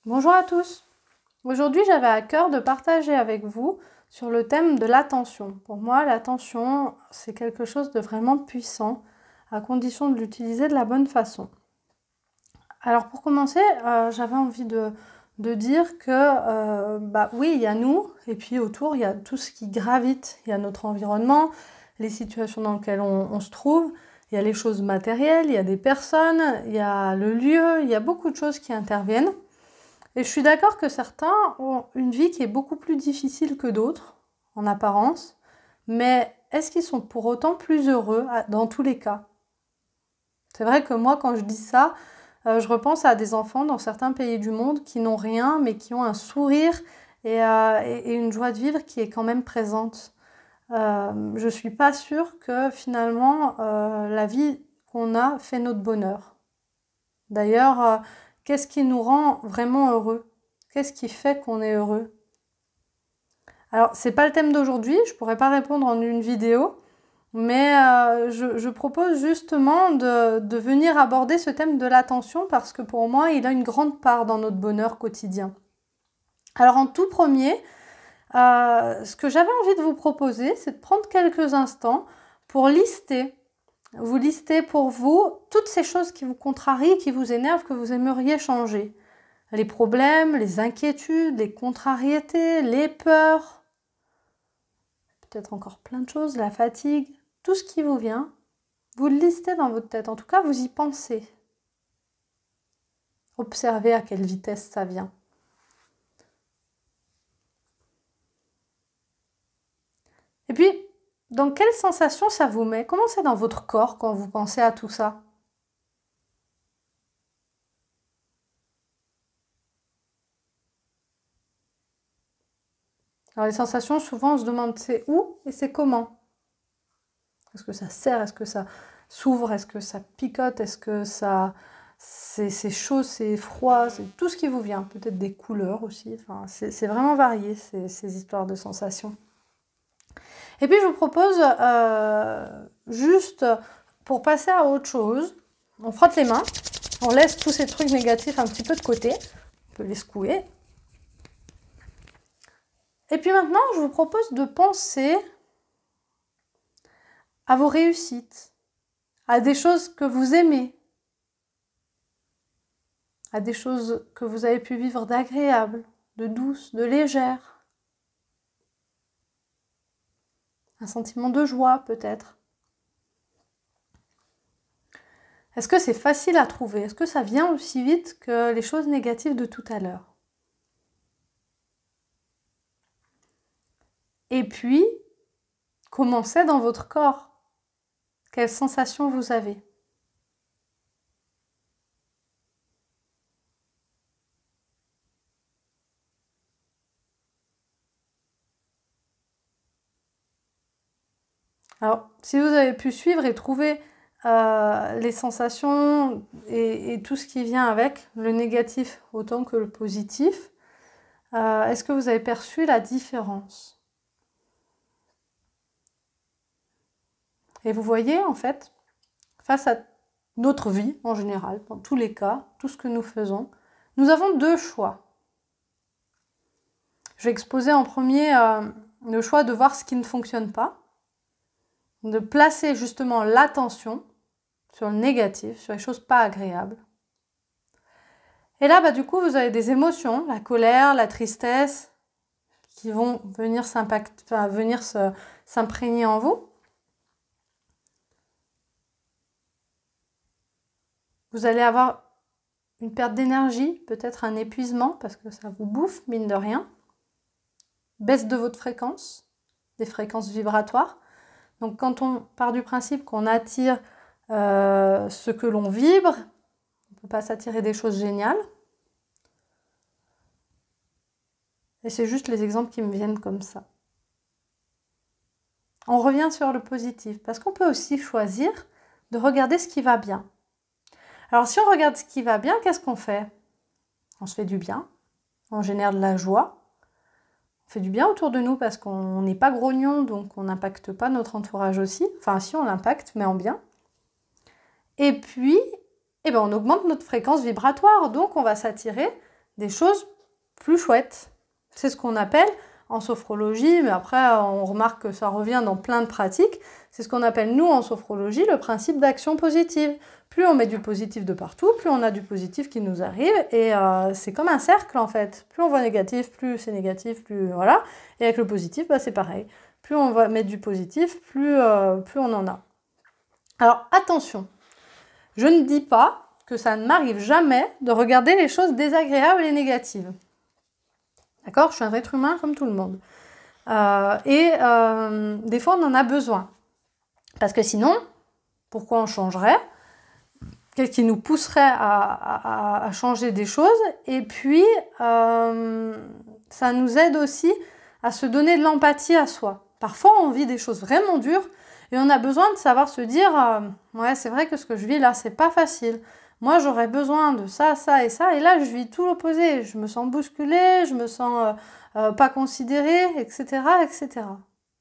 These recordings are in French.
Bonjour à tous. Aujourd'hui, j'avais à cœur de partager avec vous sur le thème de l'attention. Pour moi, l'attention, c'est quelque chose de vraiment puissant, à condition de l'utiliser de la bonne façon. Alors pour commencer, j'avais envie de dire que oui, il y a nous, et puis autour, il y a tout ce qui gravite. Il y a notre environnement, les situations dans lesquelles on se trouve, il y a les choses matérielles, il y a des personnes, il y a le lieu, il y a beaucoup de choses qui interviennent. Et je suis d'accord que certains ont une vie qui est beaucoup plus difficile que d'autres, en apparence, mais est-ce qu'ils sont pour autant plus heureux dans tous les cas? C'est vrai que moi, quand je dis ça, je repense à des enfants dans certains pays du monde qui n'ont rien, mais qui ont un sourire et une joie de vivre qui est quand même présente. Je ne suis pas sûre que finalement, la vie qu'on a fait notre bonheur. D'ailleurs, qu'est-ce qui nous rend vraiment heureux? Qu'est-ce qui fait qu'on est heureux? Alors, c'est pas le thème d'aujourd'hui, je pourrais pas répondre en une vidéo, mais je propose justement de venir aborder ce thème de l'attention parce que pour moi, il a une grande part dans notre bonheur quotidien. Alors, en tout premier, ce que j'avais envie de vous proposer, c'est de prendre quelques instants pour vous listez pour vous toutes ces choses qui vous contrarient, qui vous énervent, que vous aimeriez changer. Les problèmes, les inquiétudes, les contrariétés, les peurs, peut-être encore plein de choses, la fatigue, tout ce qui vous vient, vous le listez dans votre tête. En tout cas, vous y pensez. Observez à quelle vitesse ça vient. Et puis, dans quelle sensation ça vous met? Comment c'est dans votre corps quand vous pensez à tout ça? Alors les sensations, souvent on se demande c'est où et c'est comment. Est-ce que ça serre? Est-ce que ça s'ouvre? Est-ce que ça picote? Est-ce que ça c'est chaud, c'est froid? C'est tout ce qui vous vient. Peut-être des couleurs aussi. Enfin, c'est vraiment varié ces histoires de sensations. Et puis je vous propose juste pour passer à autre chose, on frotte les mains, on laisse tous ces trucs négatifs un petit peu de côté, on peut les secouer. Et puis maintenant, je vous propose de penser à vos réussites, à des choses que vous aimez, à des choses que vous avez pu vivre d'agréables, de douces, de légères. Un sentiment de joie peut-être. Est-ce que c'est facile à trouver? Est-ce que ça vient aussi vite que les choses négatives de tout à l'heure? Et puis, comment c'est dans votre corps? Quelles sensations vous avez? Alors, si vous avez pu suivre et trouver les sensations et tout ce qui vient avec, le négatif autant que le positif, est-ce que vous avez perçu la différence? Et vous voyez, en fait, face à notre vie en général, dans tous les cas, tout ce que nous faisons, nous avons deux choix. Je vais exposer en premier le choix de voir ce qui ne fonctionne pas, de placer justement l'attention sur le négatif, sur les choses pas agréables. Et là, du coup, vous avez des émotions, la colère, la tristesse, qui vont venir s'imprégner en vous. Vous allez avoir une perte d'énergie, peut-être un épuisement, parce que ça vous bouffe, mine de rien. Baisse de votre fréquence, des fréquences vibratoires. Donc quand on part du principe qu'on attire ce que l'on vibre, on ne peut pas s'attirer des choses géniales. Et c'est juste les exemples qui me viennent comme ça. On revient sur le positif, parce qu'on peut aussi choisir de regarder ce qui va bien. Alors si on regarde ce qui va bien, qu'est-ce qu'on fait? On se fait du bien, on génère de la joie, on fait du bien autour de nous parce qu'on n'est pas grognon, donc on n'impacte pas notre entourage aussi. Enfin si, on l'impacte, mais en bien. Et puis, on augmente notre fréquence vibratoire, donc on va s'attirer des choses plus chouettes. C'est ce qu'on appelle en sophrologie, mais après on remarque que ça revient dans plein de pratiques, c'est ce qu'on appelle nous en sophrologie le principe d'action positive. Plus on met du positif de partout, plus on a du positif qui nous arrive, et c'est comme un cercle en fait. Plus on voit négatif, plus c'est négatif, plus voilà. Et avec le positif, bah, c'est pareil. Plus on va mettre du positif, plus on en a. Alors attention, je ne dis pas que ça ne m'arrive jamais de regarder les choses désagréables et négatives. D'accord? Je suis un être humain comme tout le monde. Des fois, on en a besoin. Parce que sinon, pourquoi on changerait? Qu'est-ce qui nous pousserait à changer des choses? Et puis, ça nous aide aussi à se donner de l'empathie à soi. Parfois, on vit des choses vraiment dures et on a besoin de savoir se dire ouais, c'est vrai que ce que je vis là, c'est pas facile. Moi, j'aurais besoin de ça, ça et ça. Et là, je vis tout l'opposé. Je me sens bousculée, je me sens pas considérée, etc., etc.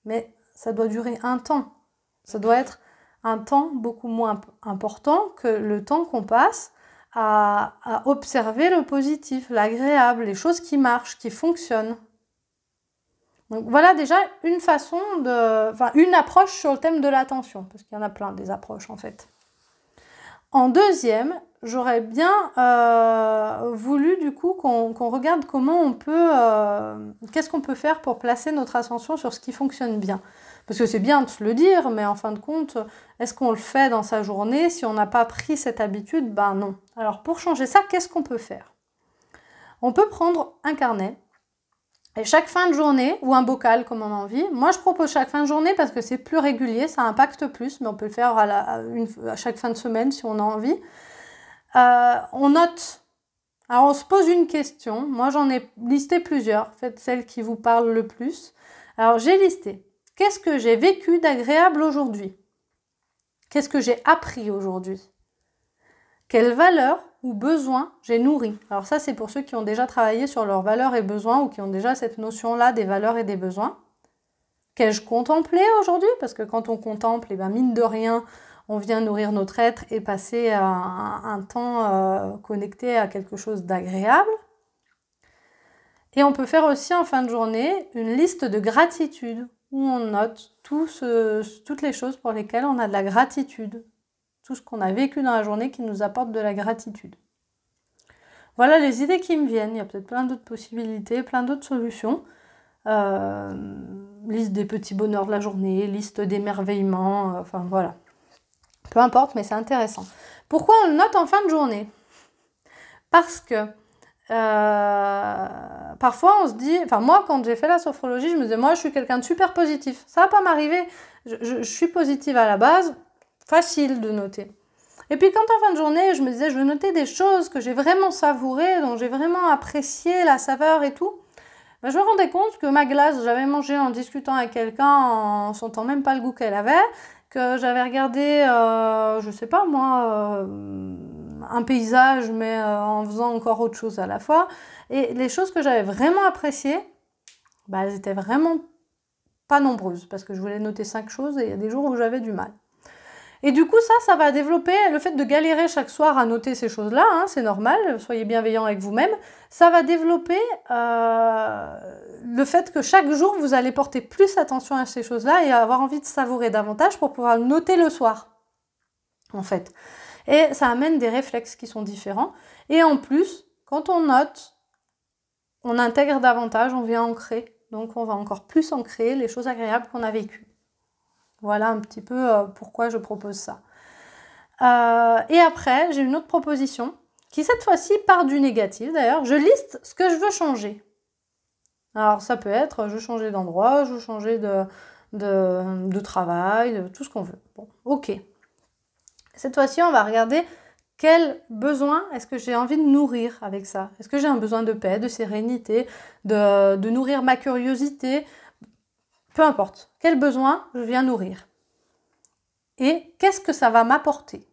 Mais ça doit durer un temps. Ça doit être un temps beaucoup moins important que le temps qu'on passe à observer le positif, l'agréable, les choses qui marchent, qui fonctionnent. Donc voilà déjà une façon une approche sur le thème de l'attention, parce qu'il y en a plein des approches en fait. En deuxième, j'aurais bien voulu du coup qu'on regarde comment on peut, qu'est-ce qu'on peut faire pour placer notre attention sur ce qui fonctionne bien. Parce que c'est bien de se le dire, mais en fin de compte, est-ce qu'on le fait dans sa journée? Si on n'a pas pris cette habitude, ben non. Alors pour changer ça, qu'est-ce qu'on peut faire? On peut prendre un carnet, et chaque fin de journée, ou un bocal comme on a envie. Moi, je propose chaque fin de journée parce que c'est plus régulier, ça impacte plus, mais on peut le faire à chaque fin de semaine si on a envie. On note. Alors, on se pose une question. Moi, j'en ai listé plusieurs. Faites celle qui vous parle le plus. Alors, j'ai listé. Qu'est-ce que j'ai vécu d'agréable aujourd'hui? Qu'est-ce que j'ai appris aujourd'hui? Quelles valeurs ou besoins j'ai nourris? Alors ça, c'est pour ceux qui ont déjà travaillé sur leurs valeurs et besoins ou qui ont déjà cette notion-là des valeurs et des besoins. Qu'ai-je contemplé aujourd'hui? Parce que quand on contemple, eh ben, mine de rien, on vient nourrir notre être et passer un temps connecté à quelque chose d'agréable. Et on peut faire aussi en fin de journée une liste de gratitude où on note toutes les choses pour lesquelles on a de la gratitude. Tout ce qu'on a vécu dans la journée qui nous apporte de la gratitude. Voilà les idées qui me viennent. Il y a peut-être plein d'autres possibilités, plein d'autres solutions. Liste des petits bonheurs de la journée, liste d'émerveillements, enfin voilà. Peu importe, mais c'est intéressant. Pourquoi on le note en fin de journée? Parce que parfois on se dit, enfin moi quand j'ai fait la sophrologie, je me disais moi je suis quelqu'un de super positif. Ça va pas m'arriver, je suis positive à la base. Facile de noter. Et puis quand en fin de journée, je me disais, je veux noter des choses que j'ai vraiment savourées, dont j'ai vraiment apprécié la saveur et tout, ben, je me rendais compte que ma glace, j'avais mangé en discutant avec quelqu'un, en sentant même pas le goût qu'elle avait, que j'avais regardé, je sais pas moi, un paysage, mais en faisant encore autre chose à la fois. Et les choses que j'avais vraiment appréciées, ben, elles étaient vraiment pas nombreuses, parce que je voulais noter 5 choses et il y a des jours où j'avais du mal. Et du coup, ça va développer le fait de galérer chaque soir à noter ces choses-là, hein, c'est normal, soyez bienveillants avec vous-même. Ça va développer le fait que chaque jour, vous allez porter plus attention à ces choses-là et avoir envie de savourer davantage pour pouvoir le noter le soir, en fait. Et ça amène des réflexes qui sont différents. Et en plus, quand on note, on intègre davantage, on vient ancrer. Donc, on va encore plus ancrer les choses agréables qu'on a vécues. Voilà un petit peu pourquoi je propose ça. Et après, j'ai une autre proposition qui cette fois-ci part du négatif d'ailleurs. Je liste ce que je veux changer. Alors ça peut être, je veux changer d'endroit, je veux changer de travail, de tout ce qu'on veut. Bon, ok. Cette fois-ci, on va regarder quel besoin est-ce que j'ai envie de nourrir avec ça. Est-ce que j'ai un besoin de paix, de sérénité, de nourrir ma curiosité? Peu importe, quel besoin je viens nourrir. Et qu'est-ce que ça va m'apporter?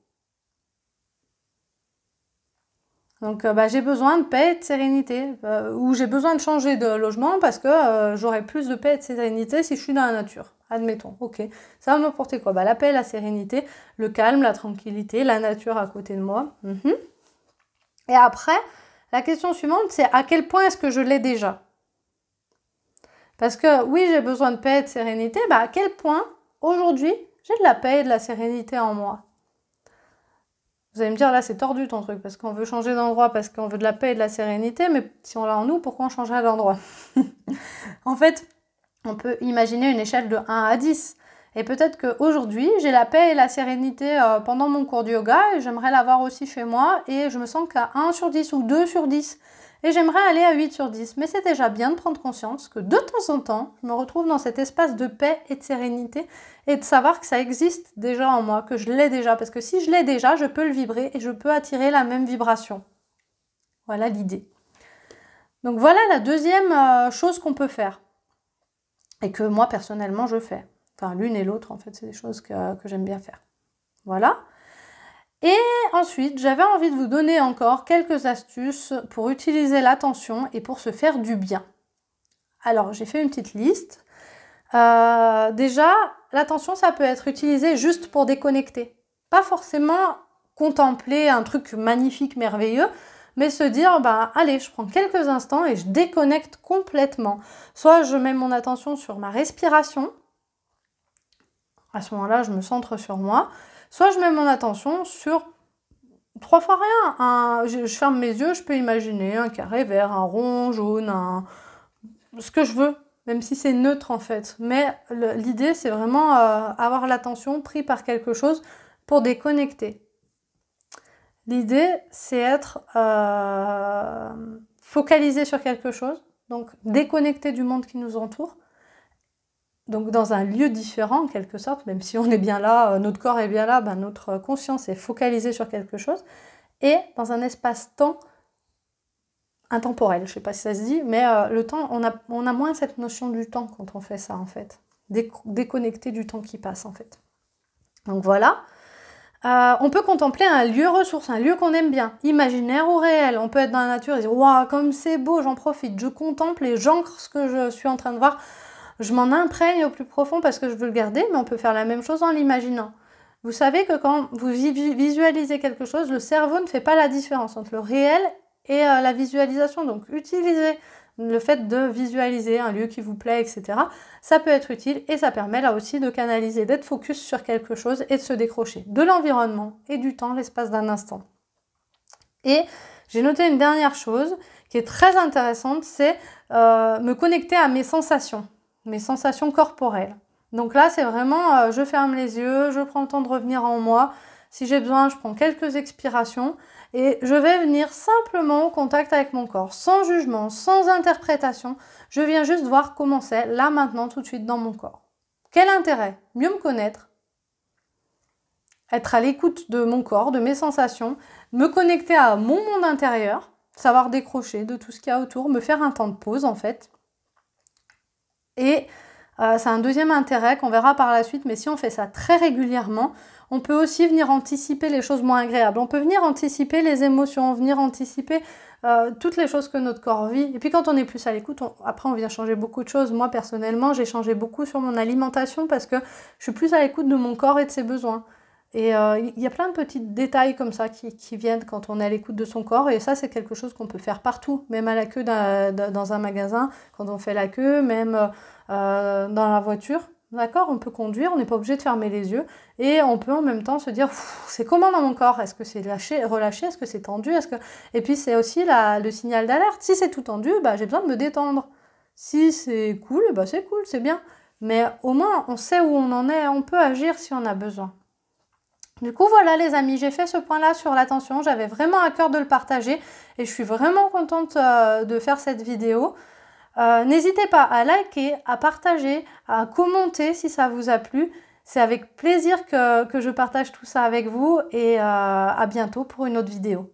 Donc j'ai besoin de paix et de sérénité. Ou j'ai besoin de changer de logement parce que j'aurai plus de paix et de sérénité si je suis dans la nature. Admettons, ok. Ça va m'apporter quoi? La paix, la sérénité, le calme, la tranquillité, la nature à côté de moi. Et après, La question suivante, c'est à quel point est-ce que je l'ai déjà? Parce que oui, j'ai besoin de paix et de sérénité, à quel point aujourd'hui j'ai de la paix et de la sérénité en moi? Vous allez me dire, là c'est tordu ton truc, parce qu'on veut changer d'endroit, parce qu'on veut de la paix et de la sérénité, mais si on l'a en nous, pourquoi on changerait d'endroit? En fait, on peut imaginer une échelle de 1 à 10. Et peut-être qu'aujourd'hui, j'ai la paix et la sérénité pendant mon cours de yoga et j'aimerais l'avoir aussi chez moi et je me sens qu'à 1 sur 10 ou 2 sur 10. Et j'aimerais aller à 8 sur 10. Mais c'est déjà bien de prendre conscience que de temps en temps, je me retrouve dans cet espace de paix et de sérénité et de savoir que ça existe déjà en moi, que je l'ai déjà. Parce que si je l'ai déjà, je peux le vibrer et je peux attirer la même vibration. Voilà l'idée. Donc voilà la deuxième chose qu'on peut faire. Et que moi, personnellement, je fais. Enfin, l'une et l'autre, en fait, c'est des choses que j'aime bien faire. Voilà. Et ensuite, j'avais envie de vous donner encore quelques astuces pour utiliser l'attention et pour se faire du bien. Alors, j'ai fait une petite liste. Déjà, l'attention, ça peut être utilisé juste pour déconnecter. Pas forcément contempler un truc magnifique, merveilleux, mais se dire, allez, je prends quelques instants et je déconnecte complètement. Soit je mets mon attention sur ma respiration, à ce moment-là, je me centre sur moi, soit je mets mon attention sur 3 fois rien. Je ferme mes yeux, je peux imaginer un carré vert, un rond jaune, ce que je veux, même si c'est neutre en fait. Mais l'idée, c'est vraiment avoir l'attention prise par quelque chose pour déconnecter. L'idée, c'est être focalisé sur quelque chose, donc déconnecté du monde qui nous entoure, donc dans un lieu différent en quelque sorte, même si on est bien là, notre corps est bien là, notre conscience est focalisée sur quelque chose, et dans un espace-temps intemporel, je ne sais pas si ça se dit, mais le temps, on a moins cette notion du temps quand on fait ça en fait, déconnecté du temps qui passe en fait. Donc voilà. On peut contempler un lieu ressource, un lieu qu'on aime bien, imaginaire ou réel. On peut être dans la nature et dire « Waouh, comme c'est beau, j'en profite, je contemple et j'ancre ce que je suis en train de voir. Je m'en imprègne au plus profond parce que je veux le garder, mais on peut faire la même chose en l'imaginant. » Vous savez que quand vous visualisez quelque chose, le cerveau ne fait pas la différence entre le réel et la visualisation. Donc utilisez le fait de visualiser un lieu qui vous plaît, etc. Ça peut être utile et ça permet là aussi de canaliser, d'être focus sur quelque chose et de se décrocher de l'environnement et du temps, l'espace d'un instant. Et j'ai noté une dernière chose qui est très intéressante, c'est me connecter à mes sensations corporelles. Donc là, c'est vraiment, je ferme les yeux, je prends le temps de revenir en moi. Si j'ai besoin, je prends quelques expirations et je vais venir simplement au contact avec mon corps, sans jugement, sans interprétation. Je viens juste voir comment c'est, là, maintenant, tout de suite dans mon corps. Quel intérêt? Mieux me connaître, être à l'écoute de mon corps, de mes sensations, me connecter à mon monde intérieur, savoir décrocher de tout ce qu'il y a autour, me faire un temps de pause en fait. Et c'est un deuxième intérêt qu'on verra par la suite, mais si on fait ça très régulièrement, on peut aussi venir anticiper les choses moins agréables. On peut venir anticiper les émotions, venir anticiper toutes les choses que notre corps vit. Et puis quand on est plus à l'écoute, après on vient changer beaucoup de choses. Moi personnellement, j'ai changé beaucoup sur mon alimentation parce que je suis plus à l'écoute de mon corps et de ses besoins. Et il y a plein de petits détails comme ça qui viennent quand on est à l'écoute de son corps. Et ça, c'est quelque chose qu'on peut faire partout, même à la queue dans un magasin, quand on fait la queue, même dans la voiture. D'accord, on peut conduire, on n'est pas obligé de fermer les yeux. Et on peut en même temps se dire, c'est comment dans mon corps? Est-ce que c'est relâché? Est-ce que c'est tendu? Et puis c'est aussi le signal d'alerte. Si c'est tout tendu, j'ai besoin de me détendre. Si c'est cool, c'est cool, c'est bien. Mais au moins, on sait où on en est, on peut agir si on a besoin. Du coup, voilà les amis, j'ai fait ce point-là sur l'attention. J'avais vraiment à cœur de le partager et je suis vraiment contente de faire cette vidéo. N'hésitez pas à liker, à partager, à commenter si ça vous a plu. C'est avec plaisir que je partage tout ça avec vous et à bientôt pour une autre vidéo.